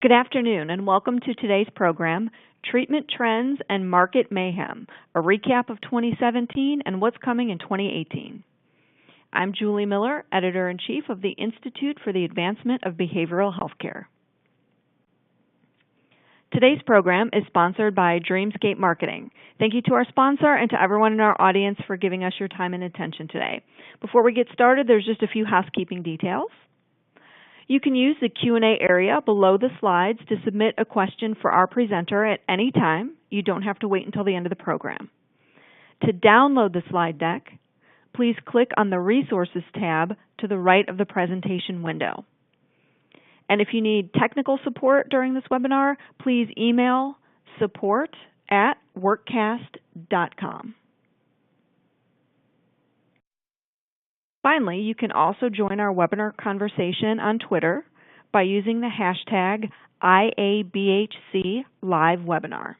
Good afternoon, and welcome to today's program, Treatment Trends and Market Mayhem, a recap of 2017 and what's coming in 2018. I'm Julie Miller, Editor-in-Chief of the Institute for the Advancement of Behavioral Healthcare. Today's program is sponsored by Dreamscape Marketing. Thank you to our sponsor and to everyone in our audience for giving us your time and attention today. Before we get started, there's just a few housekeeping details. You can use the Q&A area below the slides to submit a question for our presenter at any time. You don't have to wait until the end of the program. To download the slide deck, please click on the Resources tab to the right of the presentation window. And if you need technical support during this webinar, please email support@workcast.com. Finally, you can also join our webinar conversation on Twitter by using the hashtag IABHCLiveWebinar.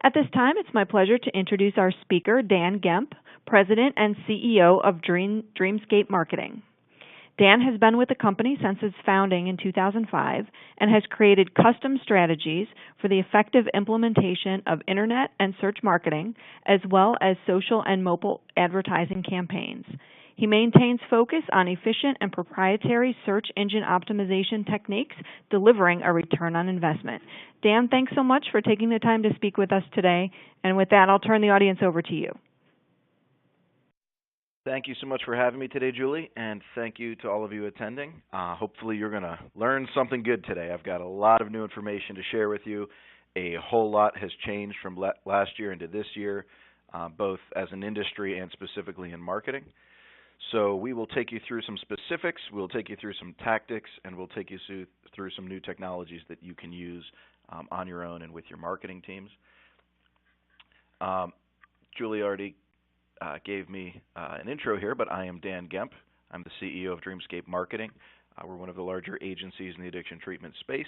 At this time, it's my pleasure to introduce our speaker, Dan Gemp, President and CEO of Dreamscape Marketing. Dan has been with the company since its founding in 2005 and has created custom strategies for the effective implementation of internet and search marketing, as well as social and mobile advertising campaigns. He maintains focus on efficient and proprietary search engine optimization techniques, delivering a return on investment. Dan, thanks so much for taking the time to speak with us today. And with that, I'll turn the audience over to you. Thank you so much for having me today, Julie, and thank you to all of you attending. Hopefully you're going to learn something good today. I've got a lot of new information to share with you. A whole lot has changed from last year into this year, both as an industry and specifically in marketing. So we will take you through some specifics, we'll take you through some tactics, and we'll take you through some new technologies that you can use on your own and with your marketing teams. Julie already gave me an intro here, but I am Dan Gemp. I'm the CEO of Dreamscape Marketing. We're one of the larger agencies in the addiction treatment space,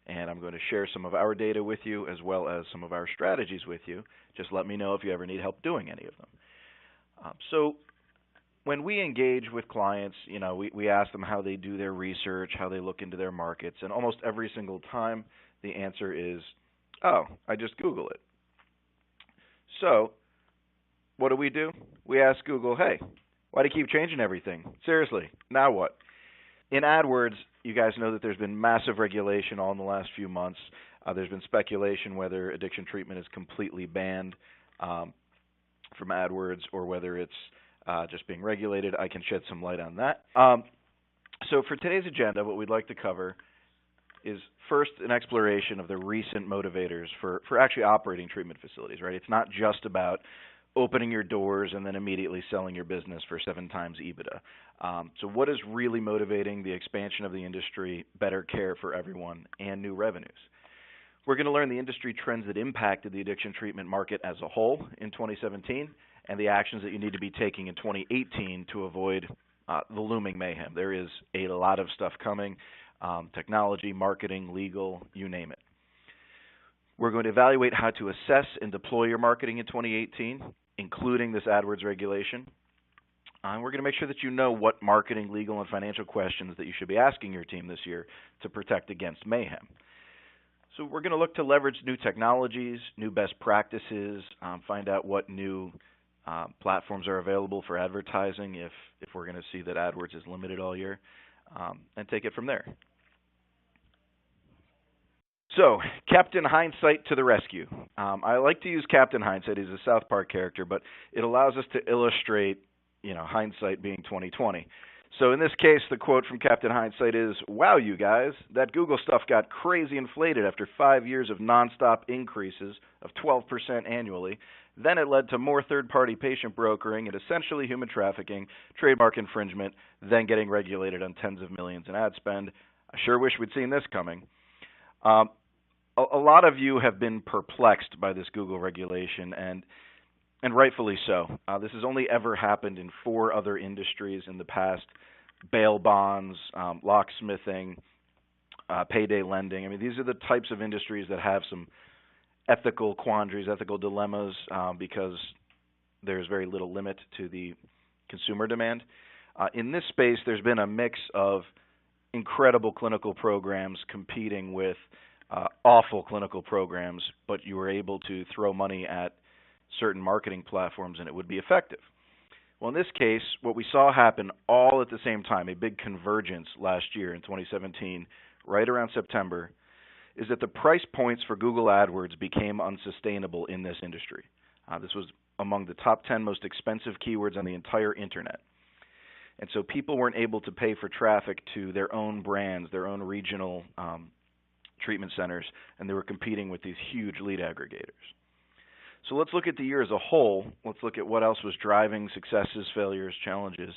and I'm going to share some of our data with you as well as some of our strategies with you. Just let me know if you ever need help doing any of them. So when we engage with clients, we ask them how they do their research, how they look into their markets, and almost every single time the answer is, oh, I just Google it. So what do? We ask Google, hey, why do you keep changing everything? Seriously, now what? In ADWORDS, you guys know that there's been massive regulation all in the last few months. There's been speculation whether addiction treatment is completely banned from ADWORDS or whether it's just being regulated. I can shed some light on that. So for today's agenda, what we'd like to cover is first an exploration of the recent motivators for actually operating treatment facilities, right? It's not just about opening your doors and then immediately selling your business for 7 times EBITDA. So what is really motivating the expansion of the industry, better care for everyone, and new revenues? We're going to learn the industry trends that impacted the addiction treatment market as a whole in 2017 and the actions that you need to be taking in 2018 to avoid the looming mayhem. There is a lot of stuff coming, technology, marketing, legal, you name it. We're going to evaluate how to assess and deploy your marketing in 2018, including this ADWORDS regulation. We're going to make sure that you know what marketing, legal, and financial questions that you should be asking your team this year to protect against mayhem. So we're going to look to leverage new technologies, new best practices, find out what new platforms are available for advertising if we're going to see that ADWORDS is limited all year, and take it from there. So, Captain Hindsight to the rescue. I like to use Captain Hindsight. He's a South Park character, but it allows us to illustrate, hindsight being 20/20. So in this case, the quote from Captain Hindsight is, "Wow, you guys, that Google stuff got crazy inflated after 5 years of nonstop increases of 12% annually. Then it led to more third-party patient brokering and essentially human trafficking, trademark infringement, then getting regulated on tens of millions in ad spend. I sure wish we'd seen this coming." A lot of you have been perplexed by this Google regulation, and rightfully so. This has only ever happened in 4 other industries in the past: bail bonds, locksmithing, payday lending. I mean, these are the types of industries that have some ethical quandaries, ethical dilemmas, because there's very little limit to the consumer demand. In this space, there's been a mix of incredible clinical programs competing with awful clinical programs, but you were able to throw money at certain marketing platforms and it would be effective. Well, in this case, what we saw happen all at the same time, a big convergence last year in 2017, right around September, is that the price points for Google AdWords became unsustainable in this industry. This was among the top 10 most expensive keywords on the entire internet. And so people weren't able to pay for traffic to their own brands, their own regional treatment centers, and they were competing with these huge lead aggregators. So let's look at the year as a whole. Let's look at what else was driving successes, failures, challenges.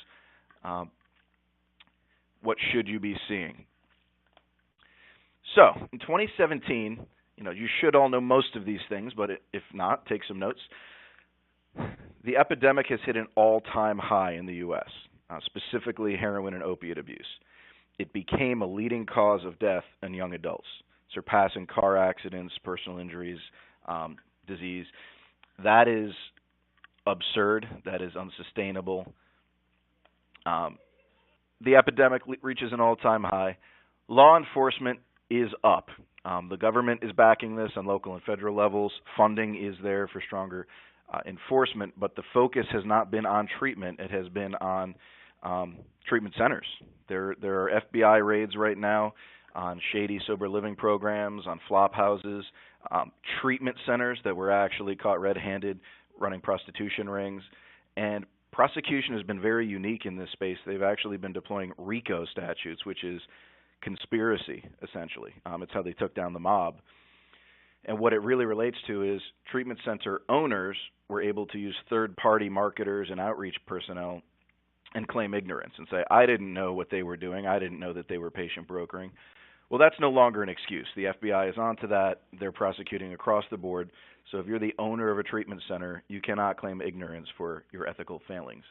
What should you be seeing? So in 2017, you should all know most of these things, but if not, take some notes. The epidemic has hit an all-time high in the U.S., specifically heroin and opiate abuse. It became a leading cause of death in young adults, surpassing car accidents, personal injuries, disease. That is absurd. That is unsustainable. The epidemic reaches an all-time high. Law enforcement is up. The government is backing this on local and federal levels. Funding is there for stronger enforcement, but the focus has not been on treatment. It has been on treatment centers. There are FBI raids right now on shady sober living programs, on flop houses, treatment centers that were actually caught red-handed running prostitution rings. And prosecution has been very unique in this space. They've actually been deploying RICO statutes, which is conspiracy, essentially. It's how they took down the mob. And what it really relates to is treatment center owners were able to use third-party marketers and outreach personnel and claim ignorance and say, I didn't know what they were doing. I didn't know that they were patient brokering. Well, that's no longer an excuse. The FBI is onto that. They're prosecuting across the board. So if you're the owner of a treatment center, you cannot claim ignorance for your ethical failings.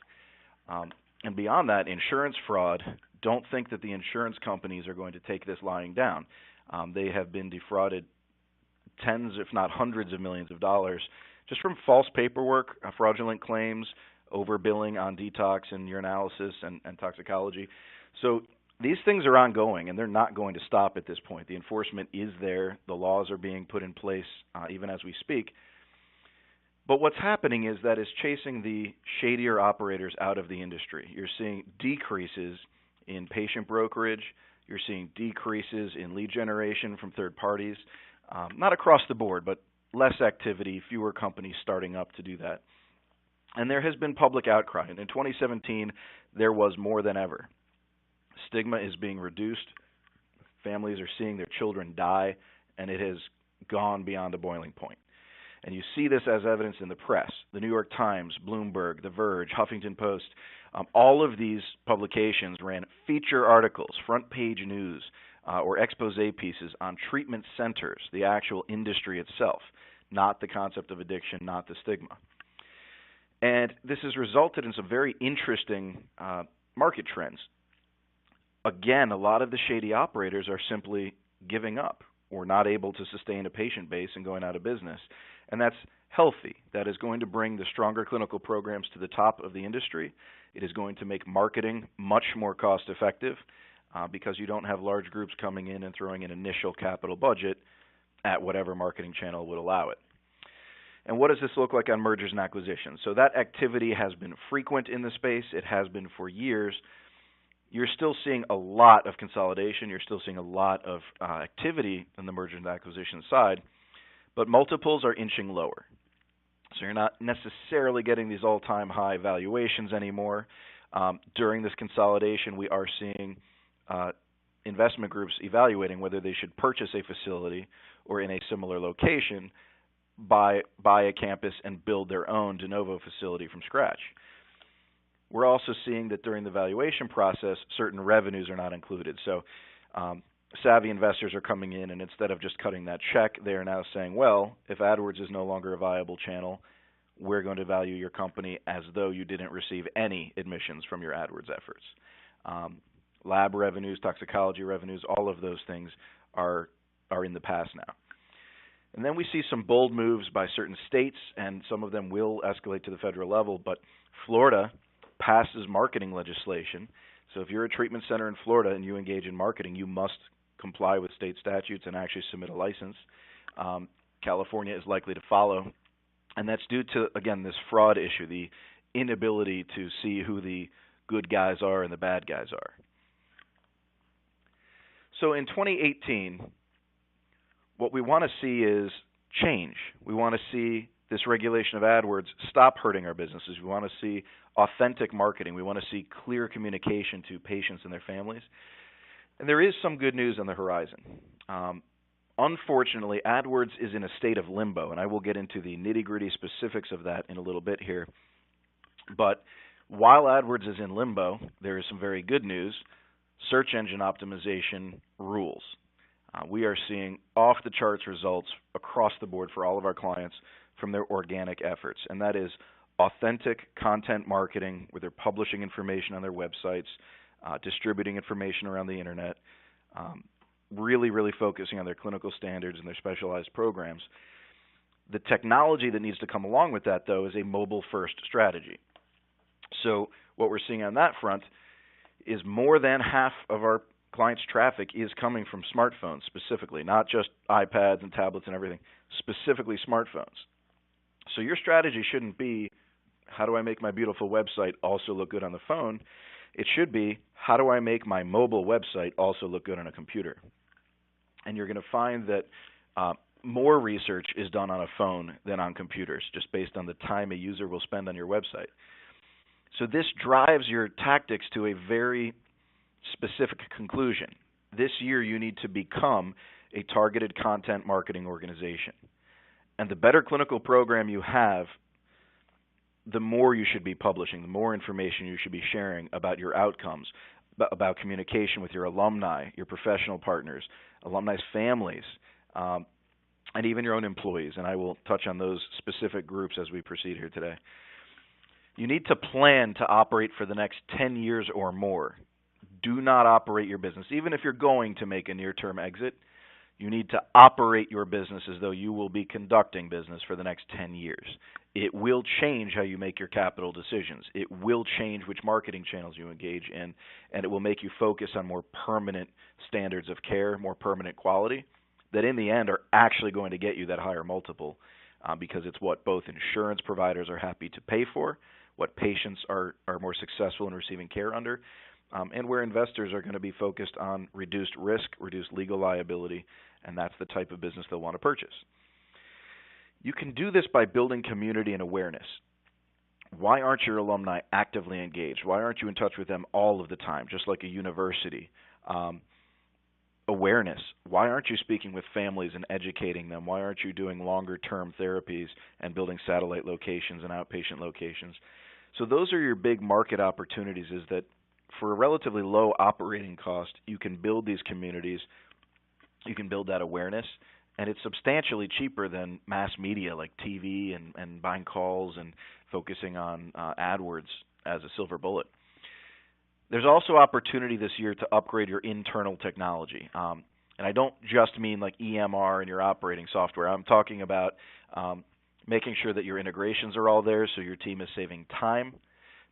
And beyond that, insurance fraud, don't think that the insurance companies are going to take this lying down. They have been defrauded tens, if not hundreds of millions of dollars just from false paperwork, fraudulent claims, overbilling on detox and urinalysis and toxicology. So these things are ongoing, and they're not going to stop at this point. The enforcement is there. The laws are being put in place even as we speak. But what's happening is that it's chasing the shadier operators out of the industry. You're seeing decreases in patient brokerage. You're seeing decreases in lead generation from third parties. Not across the board, but less activity, fewer companies starting up to do that. And there has been public outcry. And in 2017, there was more than ever. Stigma is being reduced. Families are seeing their children die, and it has gone beyond a boiling point. And you see this as evidence in the press. The New York Times, Bloomberg, The Verge, Huffington Post, all of these publications ran feature articles, front page news, or expose pieces on treatment centers, the actual industry itself, not the concept of addiction, not the stigma. And this has resulted in some very interesting market trends. Again, a lot of the shady operators are simply giving up or not able to sustain a patient base and going out of business. And that's healthy. That is going to bring the stronger clinical programs to the top of the industry. It is going to make marketing much more cost effective because you don't have large groups coming in and throwing an initial capital budget at whatever marketing channel would allow it. And what does this look like on mergers and acquisitions? So that activity has been frequent in the space. It has been for years. You're still seeing a lot of consolidation. You're still seeing a lot of activity on the merger and acquisition side, but multiples are inching lower. So you're not necessarily getting these all-time high valuations anymore. During this consolidation, we are seeing investment groups evaluating whether they should purchase a facility or in a similar location, buy a campus and build their own de novo facility from scratch. We're also seeing that during the valuation process, certain revenues are not included. So savvy investors are coming in, and instead of just cutting that check, they are now saying, well, if AdWords is no longer a viable channel, we're going to value your company as though you didn't receive any admissions from your AdWords efforts. Lab revenues, toxicology revenues, all of those things are in the past now. And then we see some bold moves by certain states, and some of them will escalate to the federal level, but Florida passes marketing legislation So if you're a treatment center in Florida and you engage in marketing, you must comply with state statutes and actually submit a license. California is likely to follow, and that's due to, again, this fraud issue, the inability to see who the good guys are and the bad guys are. So in 2018, what we want to see is change. We want to see this regulation of AdWords stop hurting our businesses. We want to see authentic marketing. We want to see clear communication to patients and their families. And there is some good news on the horizon. Unfortunately, AdWords is in a state of limbo, and I will get into the nitty-gritty specifics of that in a little bit here. But while AdWords is in limbo, there is some very good news. Search engine optimization rules. We are seeing off-the-charts results across the board for all of our clients from their organic efforts, and that is authentic content marketing where they're publishing information on their websites, distributing information around the internet, really focusing on their clinical standards and their specialized programs. The technology that needs to come along with that, though, is a mobile-first strategy. So what we're seeing on that front is more than half of our clients' traffic is coming from smartphones specifically, not just iPads and tablets and everything, specifically smartphones. So your strategy shouldn't be, how do I make my beautiful website also look good on the phone? It should be, how do I make my mobile website also look good on a computer? And you're going to find that more research is done on a phone than on computers, just based on the time a user will spend on your website. So this drives your tactics to a very specific conclusion. This year you need to become a targeted content marketing organization. And the better clinical program you have, the more you should be publishing, the more information you should be sharing about your outcomes, about communication with your alumni, your professional partners, alumni's families, and even your own employees. And I will touch on those specific groups as we proceed here today. You need to plan to operate for the next 10 years or more. Do not operate your business. Even if you're going to make a near-term exit, you need to operate your business as though you will be conducting business for the next 10 years. It will change how you make your capital decisions. It will change which marketing channels you engage in, and it will make you focus on more permanent standards of care, more permanent quality, that in the end are actually going to get you that higher multiple because it's what both insurance providers are happy to pay for, what patients are more successful in receiving care under, and where investors are going to be focused on reduced risk, reduced legal liability, and that's the type of business they'll want to purchase. You can do this by building community and awareness. Why aren't your alumni actively engaged? Why aren't you in touch with them all of the time, just like a university? Awareness. Why aren't you speaking with families and educating them? Why aren't you doing longer-term therapies and building satellite locations and outpatient locations? So those are your big market opportunities, is that for a relatively low operating cost, you can build these communities, you can build that awareness, and it's substantially cheaper than mass media like TV and buying calls and focusing on AdWords as a silver bullet. There's also opportunity this year to upgrade your internal technology. And I don't just mean like EMR and your operating software. I'm talking about making sure that your integrations are all there so your team is saving time,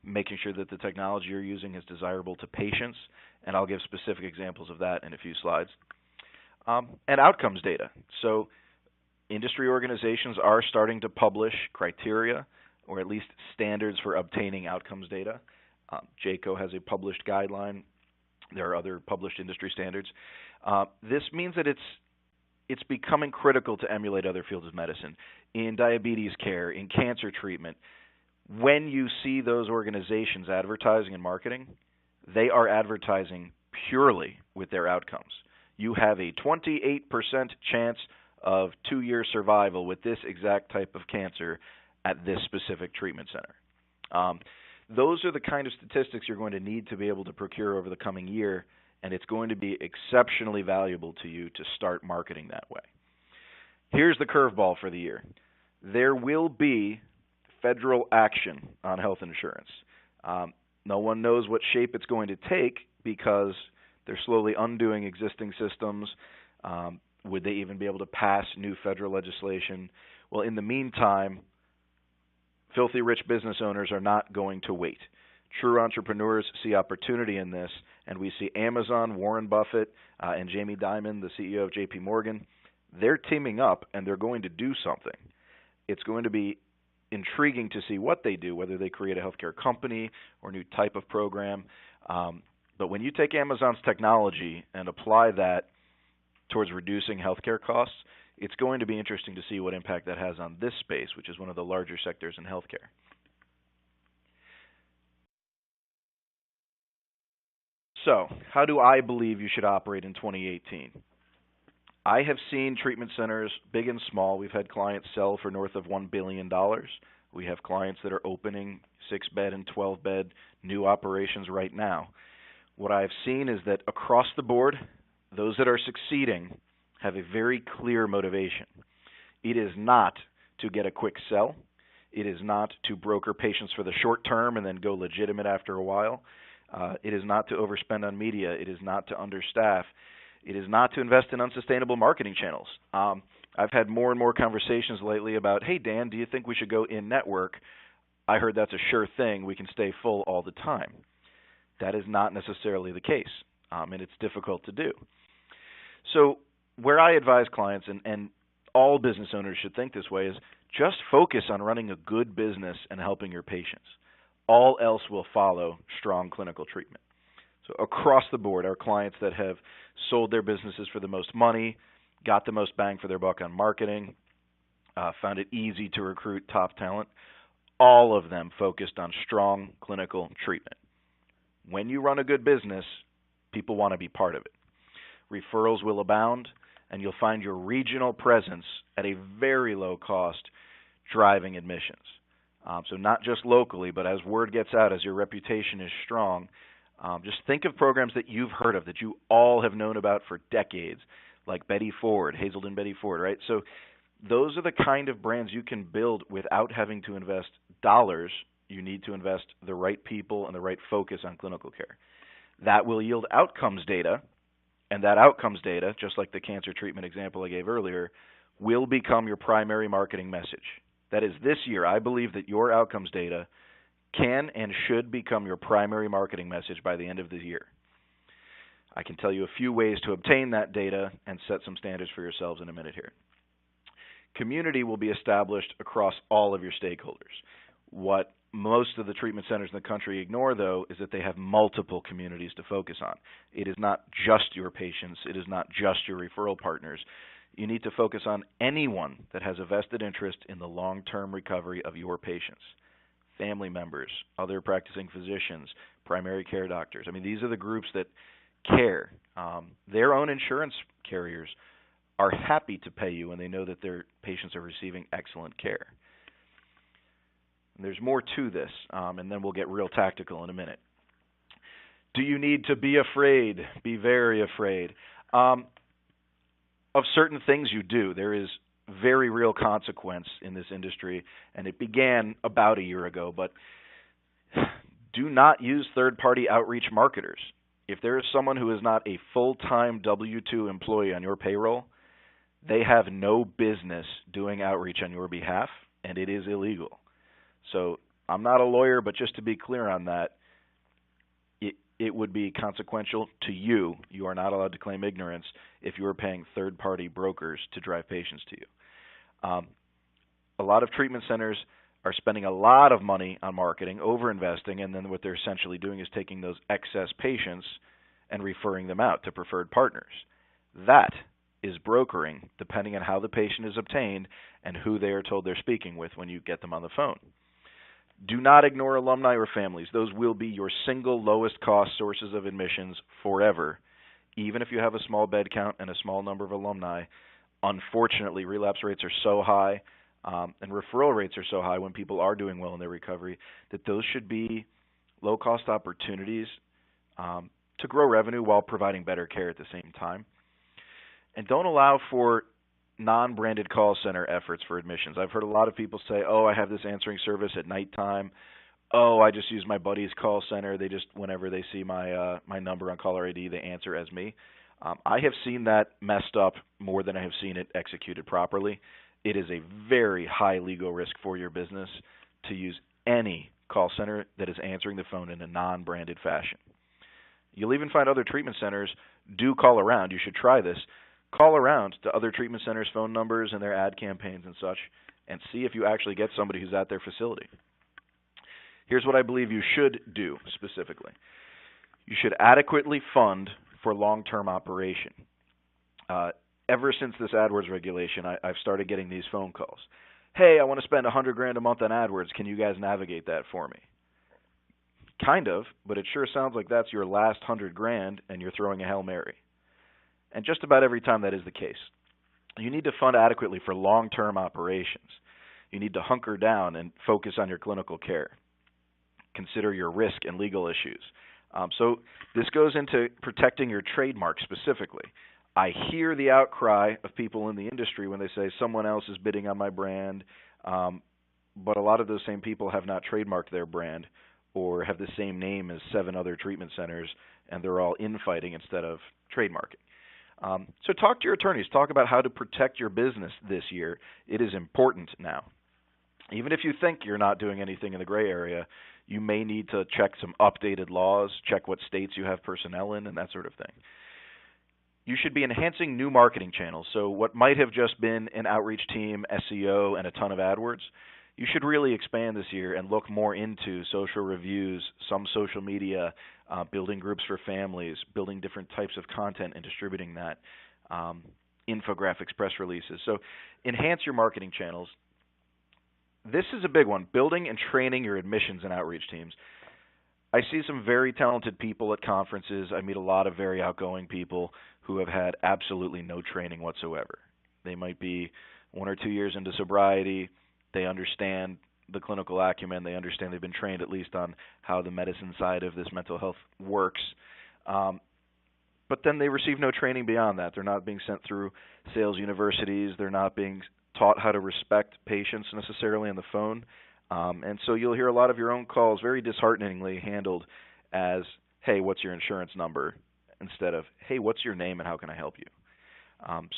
making sure that the technology you're using is desirable to patients, and I'll give specific examples of that in a few slides. And outcomes data. So industry organizations are starting to publish criteria or at least standards for obtaining outcomes data. JCO has a published guideline. There are other published industry standards. This means that it's becoming critical to emulate other fields of medicine. In diabetes care, in cancer treatment, when you see those organizations advertising and marketing, they are advertising purely with their outcomes. You have a 28% chance of 2-year survival with this exact type of cancer at this specific treatment center. Those are the kind of statistics you're going to need to be able to procure over the coming year, and it's going to be exceptionally valuable to you to start marketing that way. Here's the curveball for the year. There will be federal action on health insurance. No one knows what shape it's going to take because they're slowly undoing existing systems. Would they even be able to pass new federal legislation? Well, in the meantime, filthy rich business owners are not going to wait. True entrepreneurs see opportunity in this, and we see Amazon, Warren Buffett, and Jamie Dimon, the CEO of JP Morgan, they're teaming up and they're going to do something. It's going to be intriguing to see what they do, whether they create a healthcare company or a new type of program. But when you take Amazon's technology and apply that towards reducing healthcare costs, it's going to be interesting to see what impact that has on this space, which is one of the larger sectors in healthcare. So, how do I believe you should operate in 2018? I have seen treatment centers, big and small. We've had clients sell for north of $1 billion. We have clients that are opening 6-bed and 12-bed new operations right now. What I've seen is that across the board, those that are succeeding have a very clear motivation. It is not to get a quick sell. It is not to broker patients for the short term and then go legitimate after a while. It is not to overspend on media. It is not to understaff. It is not to invest in unsustainable marketing channels. I've had more and more conversations lately about, hey, Dan, do you think we should go in-network? I heard that's a sure thing. We can stay full all the time. That is not necessarily the case, and it's difficult to do. So where I advise clients, and all business owners should think this way, is just focus on running a good business and helping your patients. All else will follow strong clinical treatment. So across the board, our clients that have sold their businesses for the most money, got the most bang for their buck on marketing, found it easy to recruit top talent, all of them focused on strong clinical treatment. When you run a good business, people want to be part of it. Referrals will abound, and you'll find your regional presence at a very low cost driving admissions. So not just locally, but as word gets out, as your reputation is strong, just think of programs that you've heard of, that you all have known about for decades, like Betty Ford, Hazelden Betty Ford, right? So those are the kind of brands you can build without having to invest dollars. You need to invest the right people and the right focus on clinical care. That will yield outcomes data, and that outcomes data, just like the cancer treatment example I gave earlier, will become your primary marketing message. That is, this year, I believe that your outcomes data can and should become your primary marketing message by the end of the year. I can tell you a few ways to obtain that data and set some standards for yourselves in a minute here. Community will be established across all of your stakeholders. What most of the treatment centers in the country ignore, though, is that they have multiple communities to focus on. It is not just your patients. It is not just your referral partners. You need to focus on anyone that has a vested interest in the long-term recovery of your patients. Family members, other practicing physicians, primary care doctors. I mean, these are the groups that care. Their own insurance carriers are happy to pay you when they know that their patients are receiving excellent care. And there's more to this, and then we'll get real tactical in a minute. Do you need to be afraid? Be very afraid. Of certain things you do. There is very real consequence in this industry, and it began about a year ago, but do not use third-party outreach marketers. If there is someone who is not a full-time W-2 employee on your payroll, they have no business doing outreach on your behalf, and it is illegal. So I'm not a lawyer, but just to be clear on that, it would be consequential to you. You are not allowed to claim ignorance if you are paying third-party brokers to drive patients to you. A lot of treatment centers are spending a lot of money on marketing, over-investing, and then what they're essentially doing is taking those excess patients and referring them out to preferred partners. That is brokering, depending on how the patient is obtained and who they are told they're speaking with when you get them on the phone. Do not ignore alumni or families. Those will be your single lowest cost sources of admissions forever. Even if you have a small bed count and a small number of alumni, unfortunately, relapse rates are so high and referral rates are so high when people are doing well in their recovery that those should be low-cost opportunities to grow revenue while providing better care at the same time. And don't allow for non-branded call center efforts for admissions. I've heard a lot of people say, oh, I have this answering service at nighttime. Oh, I just use my buddy's call center. They just, whenever they see my number on caller ID, they answer as me. I have seen that messed up more than I have seen it executed properly. It is a very high legal risk for your business to use any call center that is answering the phone in a non-branded fashion. You'll even find other treatment centers do call around. You should try this. Call around to other treatment centers' phone numbers and their ad campaigns and such, and see if you actually get somebody who's at their facility. Here's what I believe you should do specifically. You should adequately fund for long-term operation. Ever since this AdWords regulation, I've started getting these phone calls. Hey, I want to spend $100,000 a month on AdWords. Can you guys navigate that for me? Kind of, but it sure sounds like that's your last $100,000 and you're throwing a Hail Mary. And just about every time that is the case. You need to fund adequately for long-term operations. You need to hunker down and focus on your clinical care. Consider your risk and legal issues. So this goes into protecting your trademark specifically. I hear the outcry of people in the industry when they say someone else is bidding on my brand, but a lot of those same people have not trademarked their brand or have the same name as 7 other treatment centers, and they're all infighting instead of trademarking. So talk to your attorneys. Talk about how to protect your business this year. It is important now. Even if you think you're not doing anything in the gray area, you may need to check some updated laws, check what states you have personnel in, and that sort of thing. You should be enhancing new marketing channels. So what might have just been an outreach team, SEO, and a ton of AdWords, you should really expand this year and look more into social reviews, some social media, building groups for families, building different types of content and distributing that, infographics, press releases. So enhance your marketing channels. This is a big one, building and training your admissions and outreach teams. I see some very talented people at conferences. I meet a lot of very outgoing people who have had absolutely no training whatsoever. They might be 1 or 2 years into sobriety. They understand the clinical acumen. They understand they've been trained at least on how the medicine side of this mental health works. But then they receive no training beyond that. They're not being sent through sales universities. They're not being taught how to respect patients necessarily on the phone. And so you'll hear a lot of your own calls very dishearteningly handled as, hey, what's your insurance number? Instead of, hey, what's your name and how can I help you?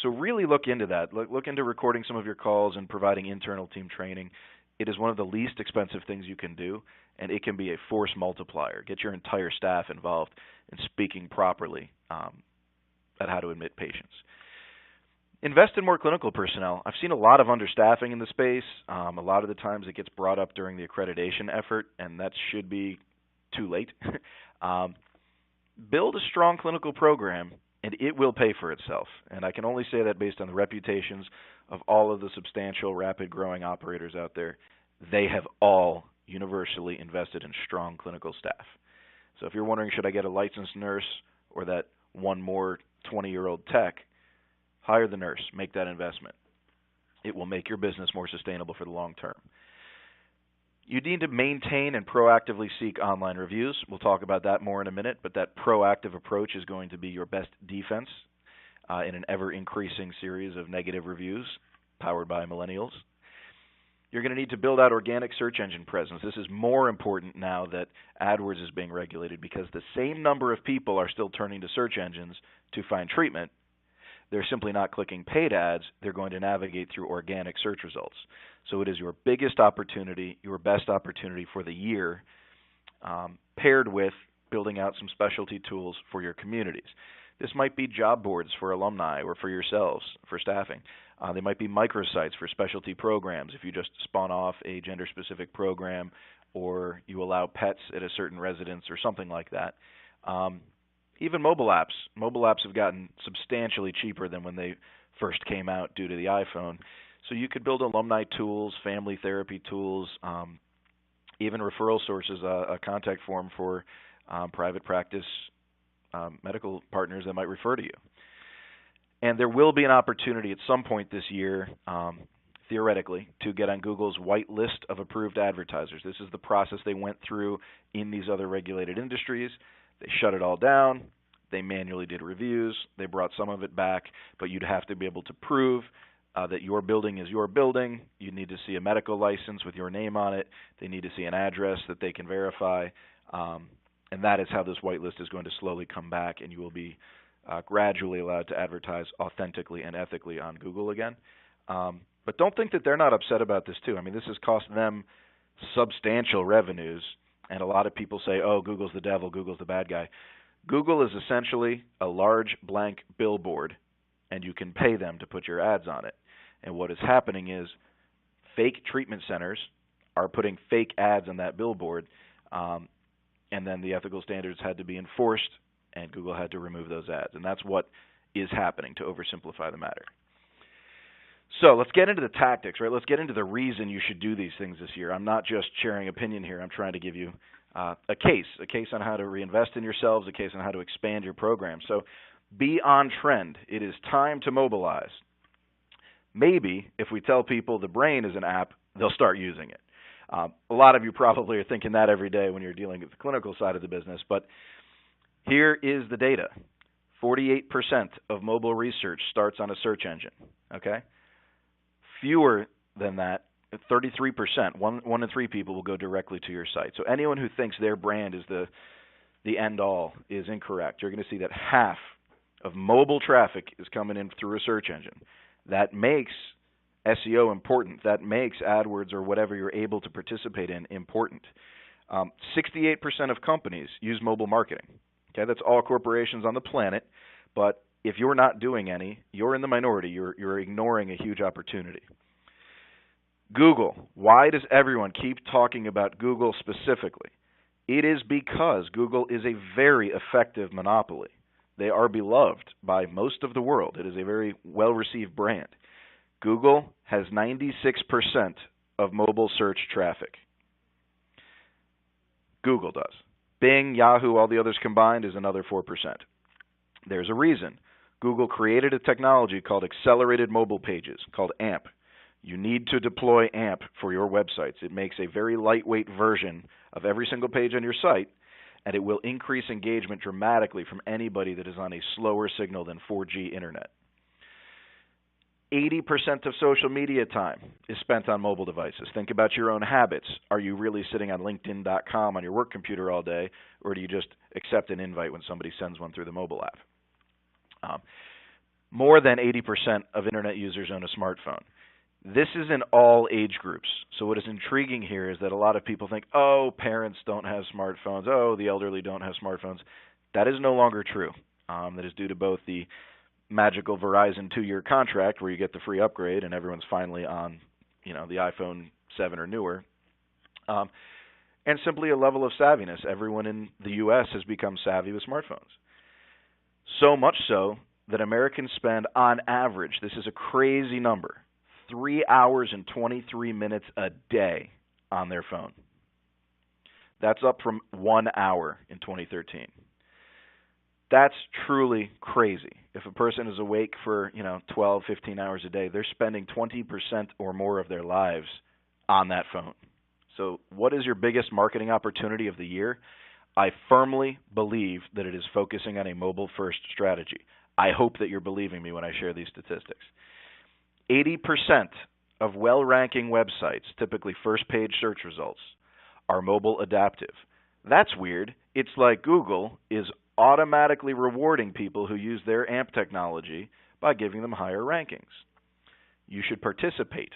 So really look into that. Look into recording some of your calls and providing internal team training. It is one of the least expensive things you can do, and it can be a force multiplier. Get your entire staff involved in speaking properly at how to admit patients. Invest in more clinical personnel. I've seen a lot of understaffing in the space. A lot of the times it gets brought up during the accreditation effort, and that should be too late. Build a strong clinical program, and it will pay for itself. And I can only say that based on the reputations of all of the substantial, rapid-growing operators out there. They have all universally invested in strong clinical staff. So if you're wondering, should I get a licensed nurse or that one more 20-year-old tech, hire the nurse. Make that investment. It will make your business more sustainable for the long term. You need to maintain and proactively seek online reviews. We'll talk about that more in a minute, but that proactive approach is going to be your best defense in an ever-increasing series of negative reviews powered by millennials. You're going to need to build out organic search engine presence. This is more important now that AdWords is being regulated because the same number of people are still turning to search engines to find treatment. They're simply not clicking paid ads. They're going to navigate through organic search results. So it is your biggest opportunity, your best opportunity for the year, paired with building out some specialty tools for your communities. This might be job boards for alumni or for yourselves, for staffing. They might be microsites for specialty programs if you just spawn off a gender-specific program or you allow pets at a certain residence or something like that. Even mobile apps. Mobile apps have gotten substantially cheaper than when they first came out due to the iPhone. So you could build alumni tools, family therapy tools, even referral sources, a contact form for private practice medical partners that might refer to you. And there will be an opportunity at some point this year, theoretically, to get on Google's white list of approved advertisers. This is the process they went through in these other regulated industries. They shut it all down. They manually did reviews. They brought some of it back, but you'd have to be able to prove that your building is your building. You need to see a medical license with your name on it. They need to see an address that they can verify. And that is how this whitelist is going to slowly come back, and you will be gradually allowed to advertise authentically and ethically on Google again. But don't think that they're not upset about this, too. I mean, this has cost them substantial revenues, and a lot of people say, oh, Google's the devil, Google's the bad guy. Google is essentially a large blank billboard, and you can pay them to put your ads on it. And what is happening is fake treatment centers are putting fake ads on that billboard, and then the ethical standards had to be enforced, and Google had to remove those ads. And that's what is happening, to oversimplify the matter. So let's get into the tactics, right? Let's get into the reason you should do these things this year. I'm not just sharing opinion here. I'm trying to give you a case on how to reinvest in yourselves, a case on how to expand your program. So be on trend. It is time to mobilize. Maybe if we tell people the brain is an app, they'll start using it. A lot of you probably are thinking that every day when you're dealing with the clinical side of the business, but here is the data. 48% of mobile research starts on a search engine, okay? Fewer than that, 33%, one in three people will go directly to your site. So anyone who thinks their brand is the end-all is incorrect. You're going to see that half of mobile traffic is coming in through a search engine. That makes SEO important. That makes AdWords or whatever you're able to participate in important. 68% of companies use mobile marketing. Okay, that's all corporations on the planet, but if you're not doing any, you're in the minority. You're ignoring a huge opportunity. Google. Why does everyone keep talking about Google specifically? It is because Google is a very effective monopoly. They are beloved by most of the world. It is a very well-received brand. Google has 96% of mobile search traffic. Google does. Bing, Yahoo, all the others combined is another 4%. There's a reason. Google created a technology called Accelerated Mobile Pages, called AMP. You need to deploy AMP for your websites. It makes a very lightweight version of every single page on your site, and it will increase engagement dramatically from anybody that is on a slower signal than 4G internet. 80% of social media time is spent on mobile devices. Think about your own habits. Are you really sitting on LinkedIn.com on your work computer all day, or do you just accept an invite when somebody sends one through the mobile app? More than 80% of internet users own a smartphone. This is in all age groups. So what is intriguing here is that a lot of people think, oh, parents don't have smartphones. Oh, the elderly don't have smartphones. That is no longer true. That is due to both the magical Verizon 2-year contract where you get the free upgrade and everyone's finally on, the iPhone 7 or newer, and simply a level of savviness. Everyone in the U.S. has become savvy with smartphones. So much so that Americans spend, on average, this is a crazy number, 3 hours and 23 minutes a day on their phone. That's up from 1 hour in 2013. That's truly crazy. If a person is awake for, 12, 15 hours a day, they're spending 20% or more of their lives on that phone. So what is your biggest marketing opportunity of the year? I firmly believe that it is focusing on a mobile-first strategy. I hope that you're believing me when I share these statistics. 80% of well-ranking websites, typically first-page search results, are mobile adaptive. That's weird. It's like Google is automatically rewarding people who use their AMP technology by giving them higher rankings. You should participate.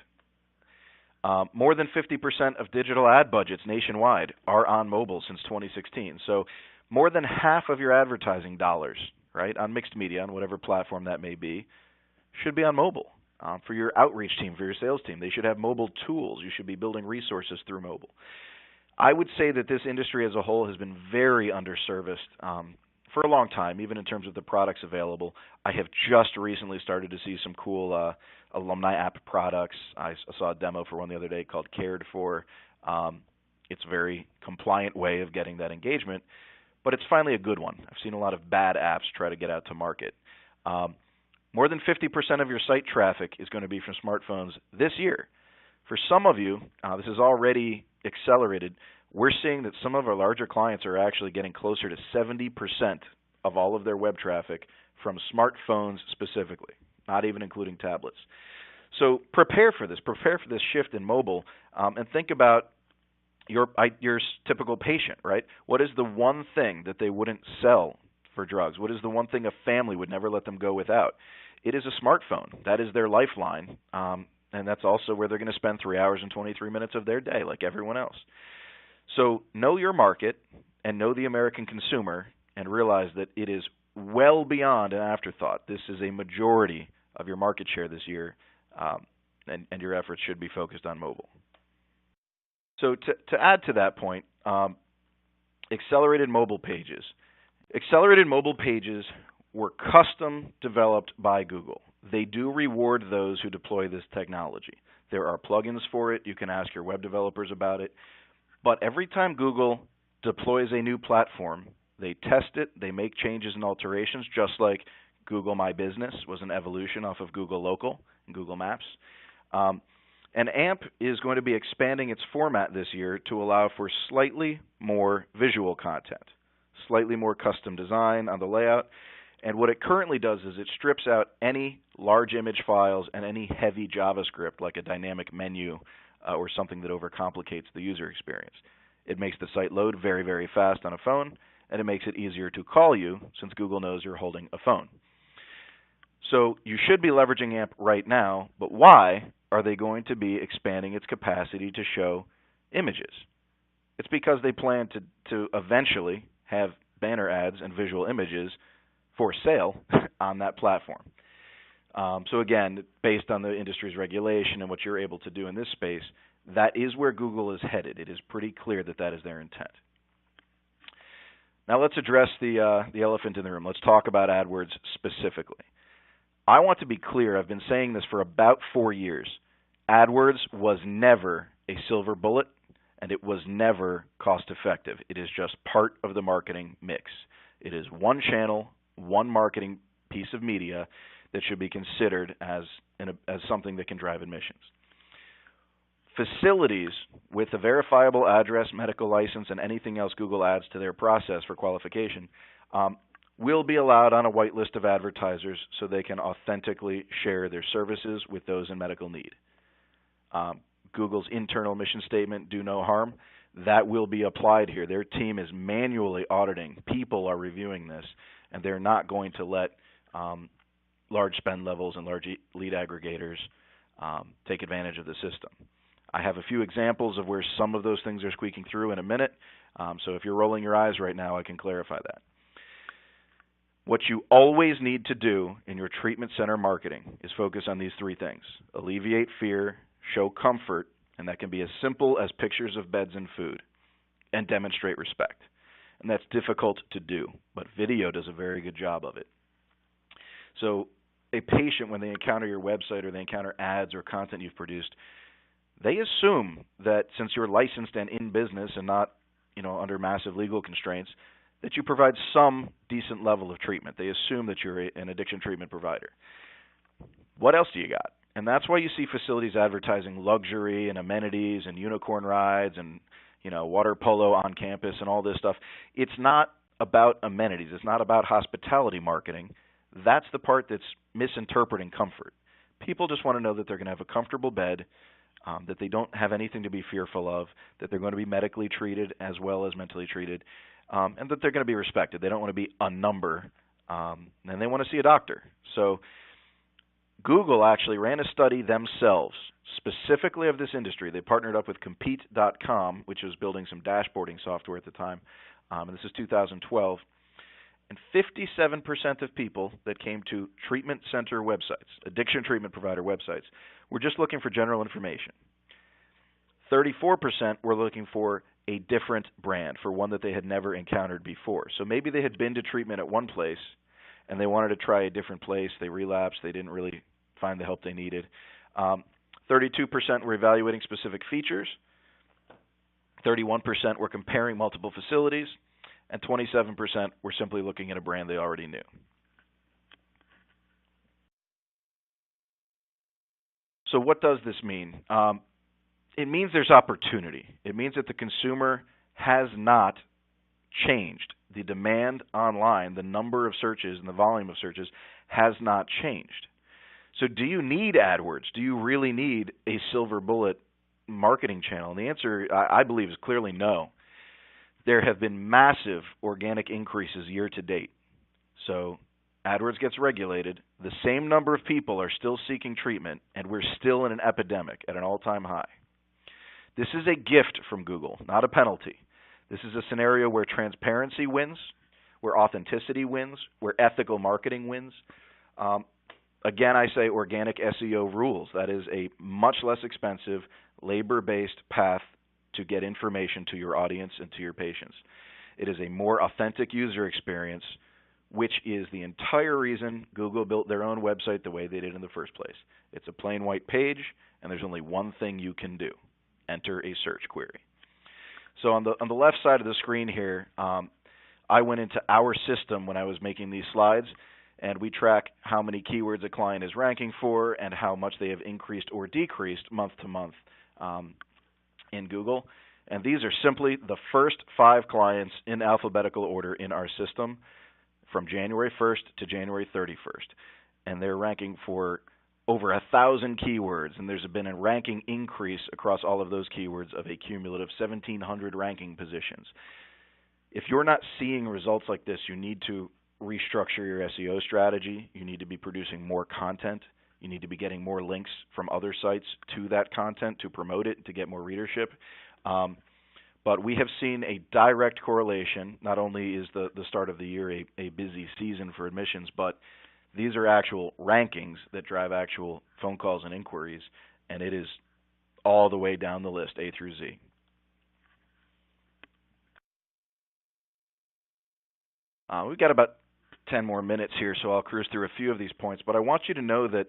More than 50% of digital ad budgets nationwide are on mobile since 2016. So more than half of your advertising dollars, right, on mixed media, on whatever platform that may be, should be on mobile. For your outreach team, for your sales team, they should have mobile tools. You should be building resources through mobile. I would say that this industry as a whole has been very underserviced for a long time, even in terms of the products available. I have just recently started to see some cool alumni app products. I saw a demo for one the other day called Cared For. It's a very compliant way of getting that engagement, but it's finally a good one. I've seen a lot of bad apps try to get out to market. More than 50% of your site traffic is going to be from smartphones this year. For some of you, this is already accelerated. We're seeing that some of our larger clients are actually getting closer to 70% of all of their web traffic from smartphones specifically, not even including tablets. So prepare for this. Prepare for this shift in mobile, and think about your typical patient, right? What is the one thing that they wouldn't sell for drugs? What is the one thing a family would never let them go without? It is a smartphone. That is their lifeline. and that's also where they're going to spend 3 hours and 23 minutes of their day, like everyone else. So know your market and know the American consumer, and realize that it is well beyond an afterthought. This is a majority of your market share this year, and your efforts should be focused on mobile. So to add to that point, accelerated mobile pages. Accelerated mobile pages were custom developed by Google. They do reward those who deploy this technology. There are plugins for it. You can ask your web developers about it. But every time Google deploys a new platform, they test it, they make changes and alterations, just like Google My Business was an evolution off of Google Local and Google Maps. And AMP is going to be expanding its format this year to allow for slightly more visual content, slightly more custom design on the layout. And what it currently does is it strips out any large image files and any heavy JavaScript, like a dynamic menu or something that overcomplicates the user experience. It makes the site load very, very fast on a phone, and it makes it easier to call you since Google knows you're holding a phone. So you should be leveraging AMP right now, but why are they going to be expanding its capacity to show images? It's because they plan to eventually have banner ads and visual images for sale on that platform. So again, based on the industry's regulation and what you're able to do in this space, that is where Google is headed. It is pretty clear that that is their intent. Now let's address the elephant in the room. Let's talk about AdWords specifically. I want to be clear. I've been saying this for about 4 years. AdWords was never a silver bullet, and it was never cost effective. It is just part of the marketing mix. It is one channel, one marketing piece of media that should be considered as something that can drive admissions. Facilities with a verifiable address, medical license, and anything else Google adds to their process for qualification will be allowed on a whitelist of advertisers so they can authentically share their services with those in medical need. Google's internal mission statement, do no harm, that will be applied here. Their team is manually auditing. People are reviewing this, and they're not going to let large spend levels and large lead aggregators take advantage of the system. I have a few examples of where some of those things are squeaking through in a minute, so if you're rolling your eyes right now, I can clarify that. What you always need to do in your treatment center marketing is focus on these three things: alleviate fear, show comfort, and that can be as simple as pictures of beds and food, and demonstrate respect. And that's difficult to do, but video does a very good job of it. So a patient, when they encounter your website or they encounter ads or content you've produced, they assume that since you're licensed and in business and not, under massive legal constraints, that you provide some decent level of treatment. They assume that you're an addiction treatment provider. What else do you got? And that's why you see facilities advertising luxury and amenities and unicorn rides and water polo on campus and all this stuff. It's not about amenities. It's not about hospitality marketing. That's the part that's misinterpreting comfort. People just want to know that they're going to have a comfortable bed, that they don't have anything to be fearful of, that they're going to be medically treated as well as mentally treated, and that they're going to be respected. They don't want to be a number, and they want to see a doctor. So Google actually ran a study themselves, specifically of this industry. They partnered up with Compete.com, which was building some dashboarding software at the time, and this is 2012. And 57% of people that came to treatment center websites, addiction treatment provider websites, were just looking for general information. 34% were looking for a different brand, for one that they had never encountered before. So maybe they had been to treatment at one place and they wanted to try a different place. They relapsed. They didn't really find the help they needed. 32% were evaluating specific features. 31% were comparing multiple facilities. And 27% were simply looking at a brand they already knew. So what does this mean? It means there's opportunity. It means that the consumer has not changed. The demand online, the number of searches and the volume of searches has not changed. So do you need AdWords? Do you really need a silver bullet marketing channel? And the answer, I believe, is clearly no. There have been massive organic increases year to date. So AdWords gets regulated, the same number of people are still seeking treatment, and we're still in an epidemic at an all-time high. This is a gift from Google, not a penalty. This is a scenario where transparency wins, where authenticity wins, where ethical marketing wins. Again, I say organic SEO rules. That is a much less expensive, labor-based path to get information to your audience and to your patients. It is a more authentic user experience, which is the entire reason Google built their own website the way they did in the first place. It's a plain white page, and there's only one thing you can do: enter a search query. So on the left side of the screen here, I went into our system when I was making these slides, and we track how many keywords a client is ranking for and how much they have increased or decreased month to month in Google. And these are simply the first 5 clients in alphabetical order in our system from January 1st to January 31st. And they're ranking for over 1,000 keywords, and there's been a ranking increase across all of those keywords of a cumulative 1,700 ranking positions. If you're not seeing results like this, you need to restructure your SEO strategy. You need to be producing more content. You need to be getting more links from other sites to that content to promote it, to get more readership. But we have seen a direct correlation. Not only is the start of the year a busy season for admissions, but these are actual rankings that drive actual phone calls and inquiries, and it is all the way down the list, A through Z. We've got about 10 more minutes here, so I'll cruise through a few of these points. But I want you to know that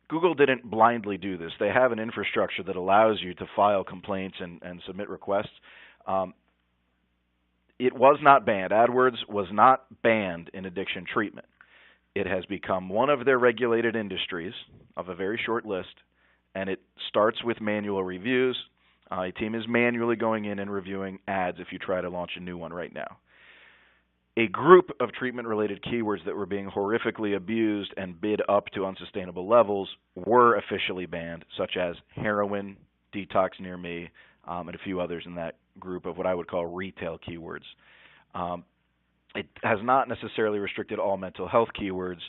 Google didn't blindly do this. They have an infrastructure that allows you to file complaints and submit requests. It was not banned. AdWords was not banned in addiction treatment. It has become one of their regulated industries of a very short list, and it starts with manual reviews. A team is manually going in and reviewing ads if you try to launch a new one right now. A group of treatment-related keywords that were being horrifically abused and bid up to unsustainable levels were officially banned, such as heroin, detox near me, and a few others in that group of what I would call retail keywords. It has not necessarily restricted all mental health keywords,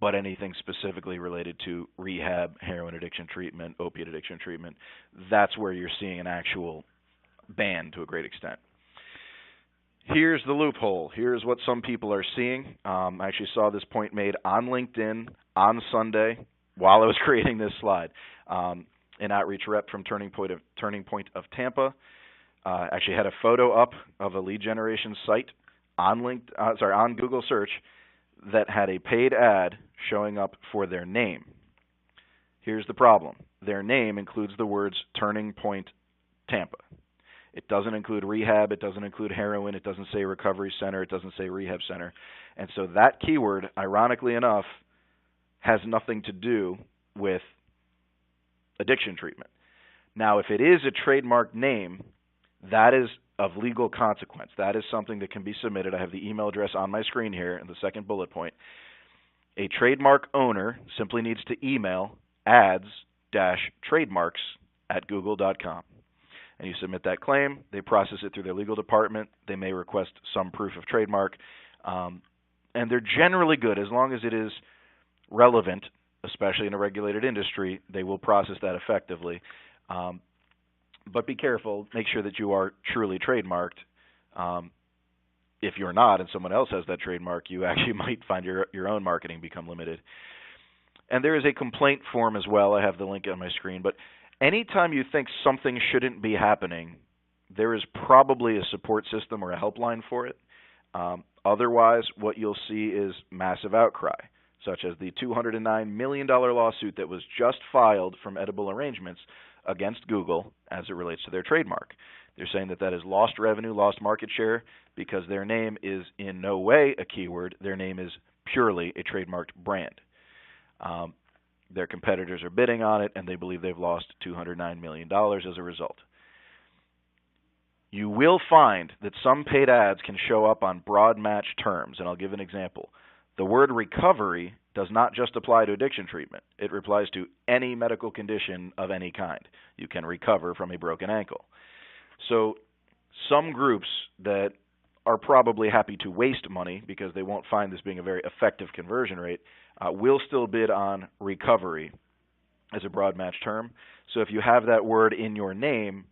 but anything specifically related to rehab, heroin addiction treatment, opiate addiction treatment, that's where you're seeing an actual ban to a great extent. Here's the loophole. Here's what some people are seeing. I actually saw this point made on LinkedIn on Sunday while I was creating this slide. An outreach rep from Turning Point of Tampa actually had a photo up of a lead generation site on Google search that had a paid ad showing up for their name. Here's the problem. Their name includes the words Turning Point Tampa. It doesn't include rehab. It doesn't include heroin. It doesn't say recovery center. It doesn't say rehab center. And so that keyword, ironically enough, has nothing to do with addiction treatment. Now, if it is a trademark name, that is of legal consequence. That is something that can be submitted. I have the email address on my screen here in the second bullet point. A trademark owner simply needs to email ads-trademarks@google.com. And you submit that claim. They process it through their legal department. They may request some proof of trademark. And they're generally good. As long as it is relevant, especially in a regulated industry, they will process that effectively. But be careful. Make sure that you are truly trademarked. If you're not and someone else has that trademark, you actually might find your own marketing become limited. And there is a complaint form as well. I have the link on my screen. But anytime you think something shouldn't be happening, there is probably a support system or a helpline for it. Otherwise, what you'll see is massive outcry, such as the $209 million lawsuit that was just filed from Edible Arrangements against Google as it relates to their trademark. They're saying that that is lost revenue, lost market share, because their name is in no way a keyword. Their name is purely a trademarked brand. Their competitors are bidding on it, and they believe they've lost $209 million as a result. You will find that some paid ads can show up on broad match terms, and I'll give an example. The word recovery does not just apply to addiction treatment. It applies to any medical condition of any kind. You can recover from a broken ankle. So some groups that are probably happy to waste money because they won't find this being a very effective conversion rate, will still bid on recovery as a broad match term. So if you have that word in your name,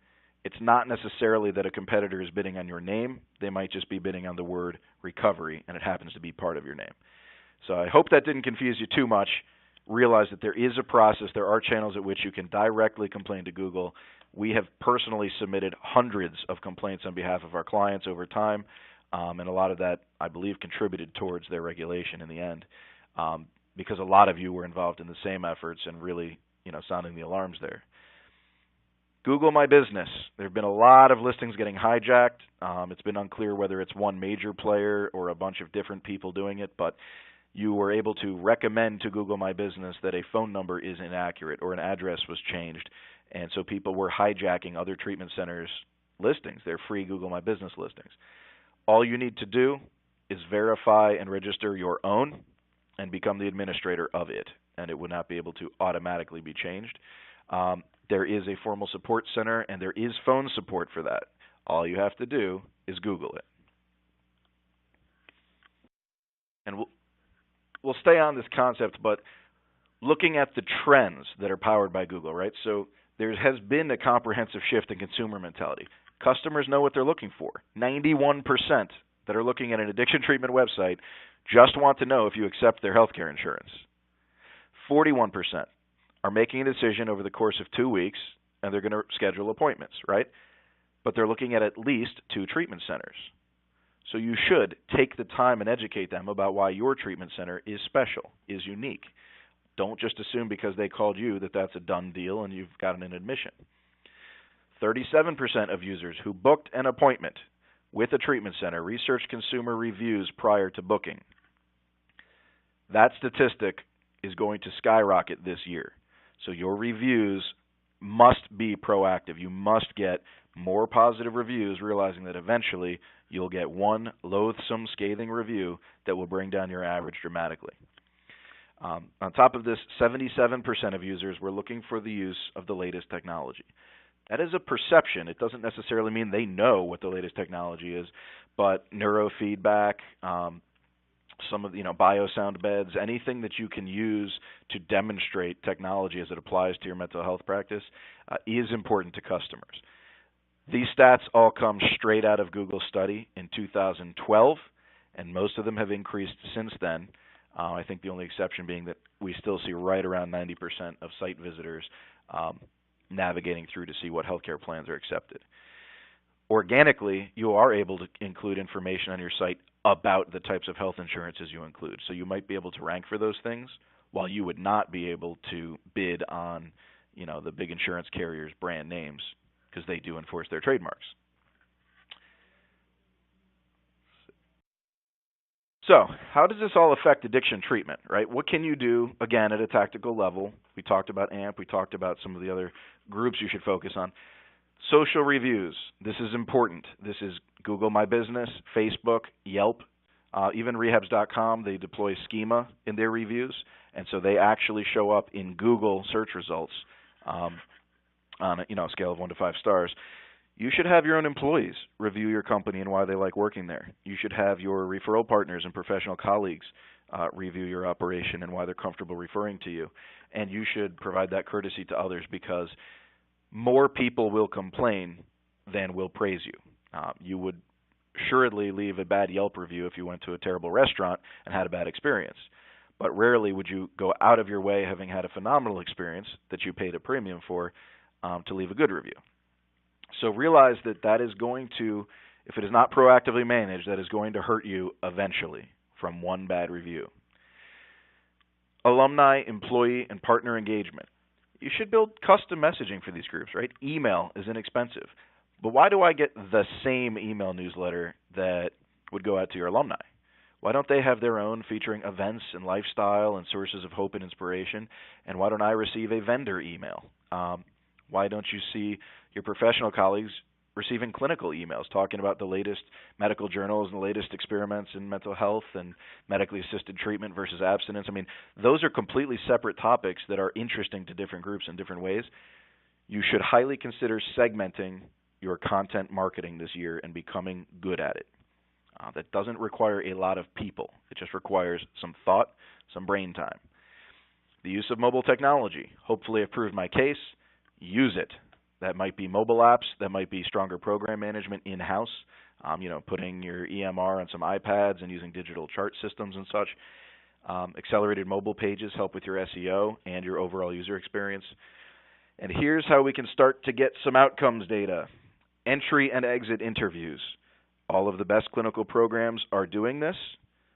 it's not necessarily that a competitor is bidding on your name. They might just be bidding on the word recovery, and it happens to be part of your name. So I hope that didn't confuse you too much. Realize that there is a process. There are channels at which you can directly complain to Google. We have personally submitted hundreds of complaints on behalf of our clients over time, and a lot of that, I believe, contributed towards their regulation in the end, because a lot of you were involved in the same efforts and really, sounding the alarms there. Google My Business. There have been a lot of listings getting hijacked. It's been unclear whether it's one major player or a bunch of different people doing it, but you were able to recommend to Google My Business that a phone number is inaccurate or an address was changed, and so people were hijacking other treatment centers' listings, their free Google My Business listings. All you need to do is verify and register your own and become the administrator of it, and it would not be able to automatically be changed. There is a formal support center, and there is phone support for that. All you have to do is Google it. And we'll stay on this concept, but looking at the trends that are powered by Google, right? So there has been a comprehensive shift in consumer mentality. Customers know what they're looking for. 91% that are looking at an addiction treatment website just want to know if you accept their healthcare insurance. 41% are making a decision over the course of 2 weeks, and they're going to schedule appointments, right? But they're looking at least 2 treatment centers. So you should take the time and educate them about why your treatment center is special, is unique. Don't just assume because they called you that that's a done deal and you've gotten an admission. 37% of users who booked an appointment with a treatment center researched consumer reviews prior to booking. That statistic is going to skyrocket this year. So your reviews must be proactive. You must get more positive reviews, realizing that eventually you'll get one loathsome, scathing review that will bring down your average dramatically. On top of this, 77% of users were looking for the use of the latest technology. That is a perception. It doesn't necessarily mean they know what the latest technology is, but neurofeedback, some of the biosound beds, anything that you can use to demonstrate technology as it applies to your mental health practice is important to customers. These stats all come straight out of Google's study in 2012, and most of them have increased since then. I think the only exception being that we still see right around 90% of site visitors navigating through to see what healthcare plans are accepted. Organically, you are able to include information on your site about the types of health insurances you include. So you might be able to rank for those things, while you would not be able to bid on, the big insurance carriers' brand names, because they do enforce their trademarks. So how does this all affect addiction treatment, right? What can you do, again, at a tactical level? We talked about AMP. We talked about some of the other groups you should focus on. Social reviews. This is important. This is Google My Business, Facebook, Yelp, even rehabs.com. They deploy schema in their reviews, and so they actually show up in Google search results on a scale of 1 to 5 stars. You should have your own employees review your company and why they like working there. You should have your referral partners and professional colleagues review your operation and why they're comfortable referring to you. And you should provide that courtesy to others, because more people will complain than will praise you. You would assuredly leave a bad Yelp review if you went to a terrible restaurant and had a bad experience. But rarely would you go out of your way, having had a phenomenal experience that you paid a premium for, to leave a good review. So realize that that is going to, if it is not proactively managed, that is going to hurt you eventually from one bad review. Alumni, employee, and partner engagement. You should build custom messaging for these groups, right? Email is inexpensive. But why do I get the same email newsletter that would go out to your alumni? Why don't they have their own featuring events and lifestyle and sources of hope and inspiration? And why don't I receive a vendor email? Why don't you see your professional colleagues receiving clinical emails talking about the latest medical journals and the latest experiments in mental health and medically assisted treatment versus abstinence? I mean, those are completely separate topics that are interesting to different groups in different ways. You should highly consider segmenting your content marketing this year and becoming good at it. That doesn't require a lot of people. It just requires some thought, some brain time. The use of mobile technology. Hopefully I've proved my case. Use it. That might be mobile apps. That might be stronger program management in-house, putting your EMR on some iPads and using digital chart systems and such. Accelerated mobile pages help with your SEO and your overall user experience. And here's how we can start to get some outcomes data. Entry and exit interviews. All of the best clinical programs are doing this.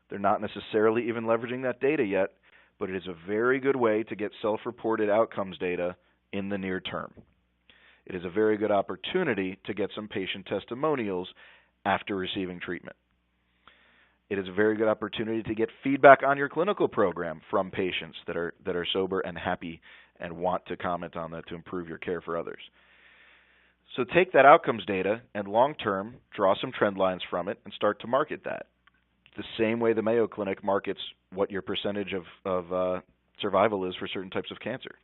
They're not necessarily even leveraging that data yet, but it is a very good way to get self-reported outcomes data in the near term. It is a very good opportunity to get some patient testimonials after receiving treatment. It is a very good opportunity to get feedback on your clinical program from patients that are sober and happy and want to comment on that to improve your care for others. So take that outcomes data and long-term draw some trend lines from it and start to market that. The same way the Mayo Clinic markets what your percentage of survival is for certain types of cancer.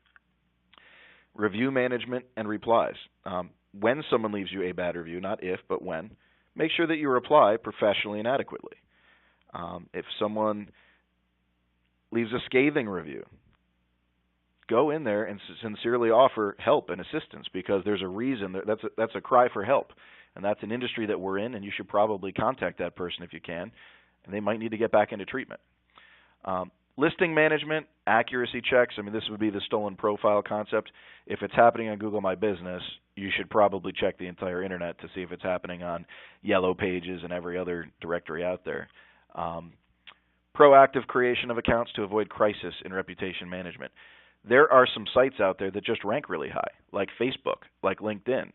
Review management and replies. When someone leaves you a bad review, not if, but when, make sure that you reply professionally and adequately. If someone leaves a scathing review, go in there and sincerely offer help and assistance, because there's a reason. That's a cry for help, and that's an industry that we're in, and you should probably contact that person if you can, and they might need to get back into treatment. Listing management, accuracy checks. I mean, this would be the stolen profile concept. If it's happening on Google My Business, you should probably check the entire internet to see if it's happening on Yellow Pages and every other directory out there. Proactive creation of accounts to avoid crisis in reputation management. There are some sites out there that just rank really high, like Facebook, like LinkedIn.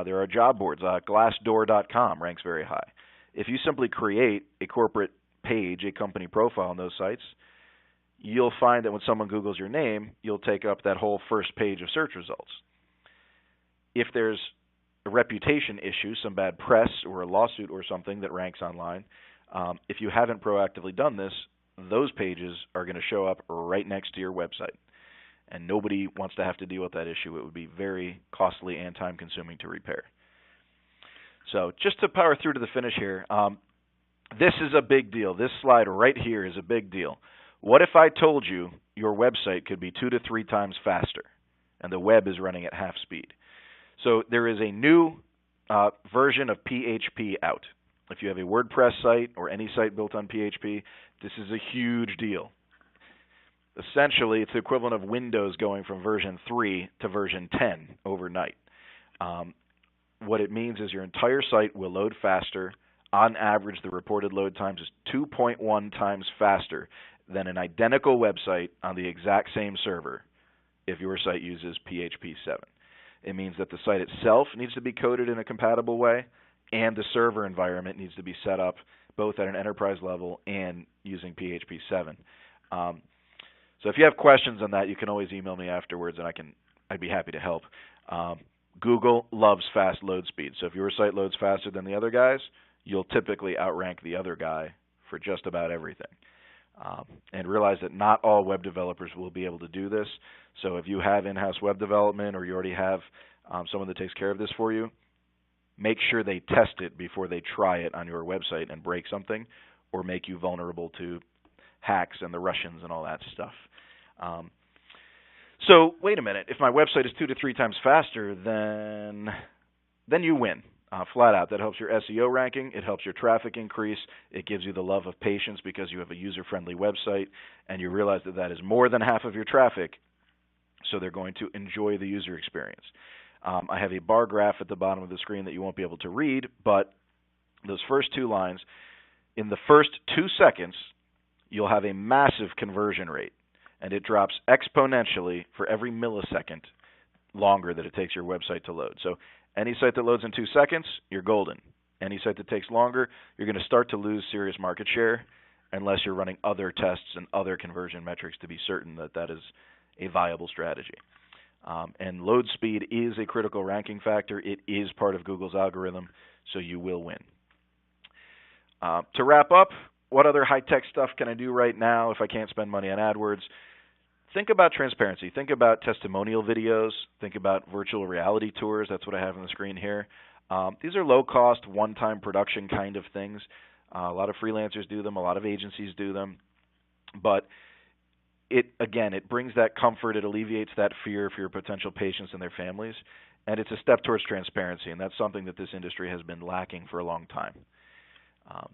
There are job boards. Glassdoor.com ranks very high. If you simply create a corporate page, a company profile on those sites, you'll find that when someone Googles your name, you'll take up that whole first page of search results. If there's a reputation issue, some bad press or a lawsuit or something that ranks online, if you haven't proactively done this, those pages are going to show up right next to your website. And nobody wants to have to deal with that issue. It would be very costly and time-consuming to repair. So just to power through to the finish here, this is a big deal. This slide right here is a big deal. What if I told you your website could be 2 to 3 times faster, and the web is running at half speed? So there is a new version of PHP out. If you have a WordPress site or any site built on PHP, this is a huge deal. Essentially, it's the equivalent of Windows going from version 3 to version 10 overnight. What it means is your entire site will load faster. On average, the reported load times is 2.1 times faster than an identical website on the exact same server if your site uses PHP 7. It means that the site itself needs to be coded in a compatible way, and the server environment needs to be set up both at an enterprise level and using PHP 7. So if you have questions on that, you can always email me afterwards, and I'd be happy to help. Google loves fast load speed. So if your site loads faster than the other guys, you'll typically outrank the other guy for just about everything. And realize that not all web developers will be able to do this. So if you have in-house web development, or you already have someone that takes care of this for you, make sure they test it before they try it on your website and break something or make you vulnerable to hacks and the Russians and all that stuff. So wait a minute, if my website is 2 to 3 times faster, then you win. Flat out. That helps your SEO ranking. It helps your traffic increase. It gives you the love of patients because you have a user-friendly website, and you realize that that is more than half of your traffic, so they're going to enjoy the user experience. I have a bar graph at the bottom of the screen that you won't be able to read, but those first 2 lines, in the first 2 seconds, you'll have a massive conversion rate, and it drops exponentially for every millisecond longer that it takes your website to load. So any site that loads in 2 seconds, you're golden. Any site that takes longer, you're going to start to lose serious market share unless you're running other tests and other conversion metrics to be certain that that is a viable strategy. And load speed is a critical ranking factor. It is part of Google's algorithm, so you will win. To wrap up, what other high-tech stuff can I do right now if I can't spend money on AdWords? Think about transparency. Think about testimonial videos. Think about virtual reality tours. That's what I have on the screen here. These are low-cost, one-time production kind of things. A lot of freelancers do them, a lot of agencies do them, but it brings that comfort, it alleviates that fear for your potential patients and their families, and it's a step towards transparency, and that's something that this industry has been lacking for a long time.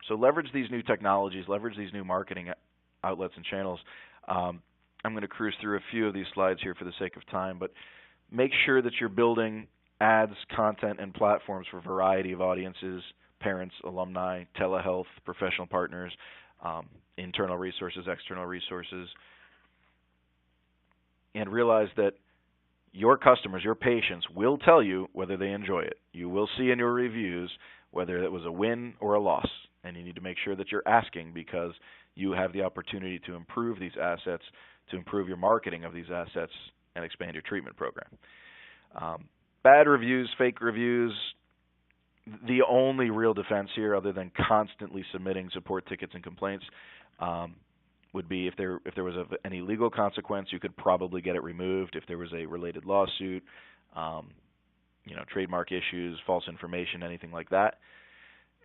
So leverage these new technologies, leverage these new marketing outlets and channels. I'm going to cruise through a few of these slides here for the sake of time, but make sure that you're building ads, content, and platforms for a variety of audiences, parents, alumni, telehealth, professional partners, internal resources, external resources, and realize that your customers, your patients, will tell you whether they enjoy it. You will see in your reviews whether it was a win or a loss, and you need to make sure that you're asking because you have the opportunity to improve these assets, to improve your marketing of these assets, and expand your treatment program. Bad reviews, fake reviews, the only real defense here, other than constantly submitting support tickets and complaints, would be if there was any legal consequence, you could probably get it removed. If there was a related lawsuit, trademark issues, false information, anything like that.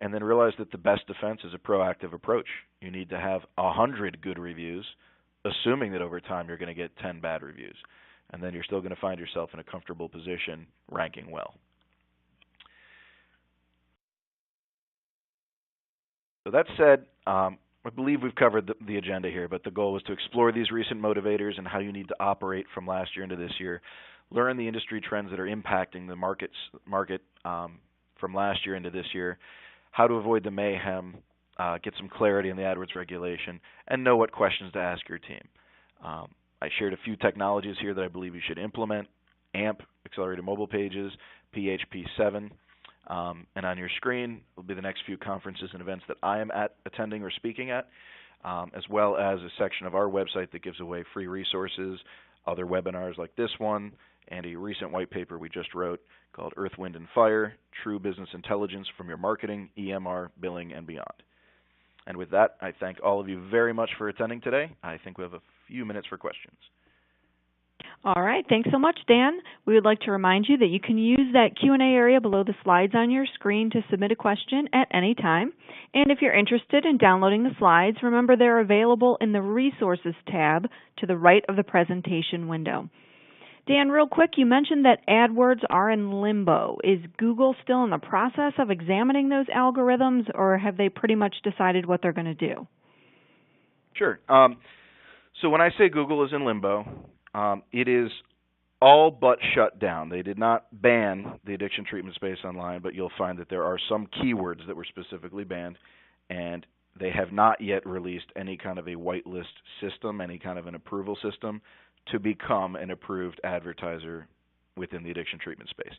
And then realize that the best defense is a proactive approach. You need to have 100 good reviews, assuming that over time you're going to get 10 bad reviews. And then you're still going to find yourself in a comfortable position ranking well. So that said, I believe we've covered the agenda here, but the goal was to explore these recent motivators and how you need to operate from last year into this year, learn the industry trends that are impacting the market from last year into this year, how to avoid the mayhem, get some clarity in the ADWORDS regulation, and know what questions to ask your team. I shared a few technologies here that I believe you should implement: AMP, Accelerated Mobile Pages, PHP 7, and on your screen will be the next few conferences and events that I am attending or speaking at, as well as a section of our website that gives away free resources, other webinars like this one, and a recent white paper we just wrote called Earth, Wind, and Fire, True Business Intelligence from Your Marketing, EMR, Billing, and Beyond. And with that, I thank all of you very much for attending today. I think we have a few minutes for questions. All right. Thanks so much, Dan. We would like to remind you that you can use that Q&A area below the slides on your screen to submit a question at any time. And if you're interested in downloading the slides, remember they're available in the Resources tab to the right of the presentation window. Dan, real quick, you mentioned that AdWords are in limbo. Is Google still in the process of examining those algorithms, or have they pretty much decided what they're going to do? Sure. So when I say Google is in limbo, it is all but shut down. They did not ban the addiction treatment space online, but you'll find that there are some keywords that were specifically banned, and they have not yet released any kind of a whitelist system, any kind of an approval system to become an approved advertiser within the addiction treatment space.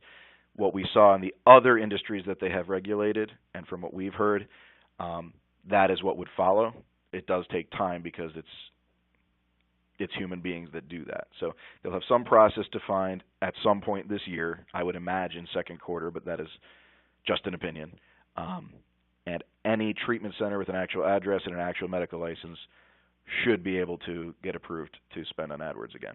What we saw in the other industries that they have regulated, and from what we've heard, that is what would follow. It does take time because it's human beings that do that. So they'll have some process defined at some point this year, I would imagine second quarter, but that is just an opinion. And any treatment center with an actual address and an actual medical license should be able to get approved to spend on AdWords again.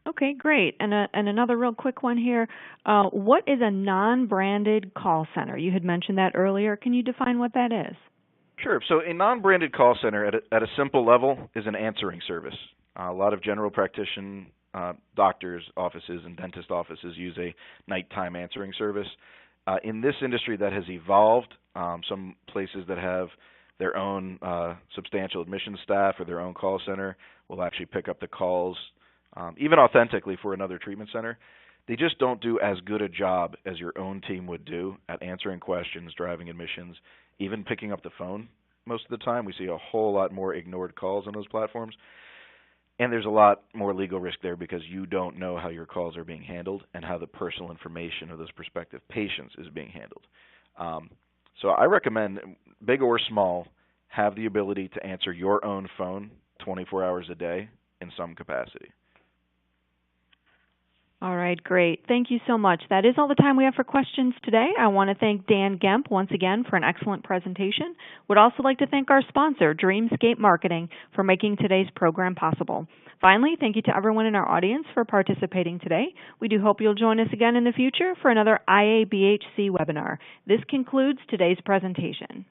Okay, great. And another real quick one here. What is a non-branded call center? You had mentioned that earlier. Can you define what that is? Sure. So a non-branded call center at a simple level is an answering service. A lot of general practitioner doctors' offices and dentist offices use a nighttime answering service. In this industry that has evolved, some places that have their own substantial admission staff or their own call center will actually pick up the calls, even authentically for another treatment center. They just don't do as good a job as your own team would do at answering questions, driving admissions, even picking up the phone. Most of the time, we see a whole lot more ignored calls on those platforms. And there's a lot more legal risk there because you don't know how your calls are being handled and how the personal information of those prospective patients is being handled. So I recommend, big or small, have the ability to answer your own phone 24 hours a day in some capacity. All right, great. Thank you so much. That is all the time we have for questions today. I want to thank Dan Gemp once again for an excellent presentation. Would also like to thank our sponsor, Dreamscape Marketing, for making today's program possible. Finally, thank you to everyone in our audience for participating today. We do hope you'll join us again in the future for another IABHC webinar. This concludes today's presentation.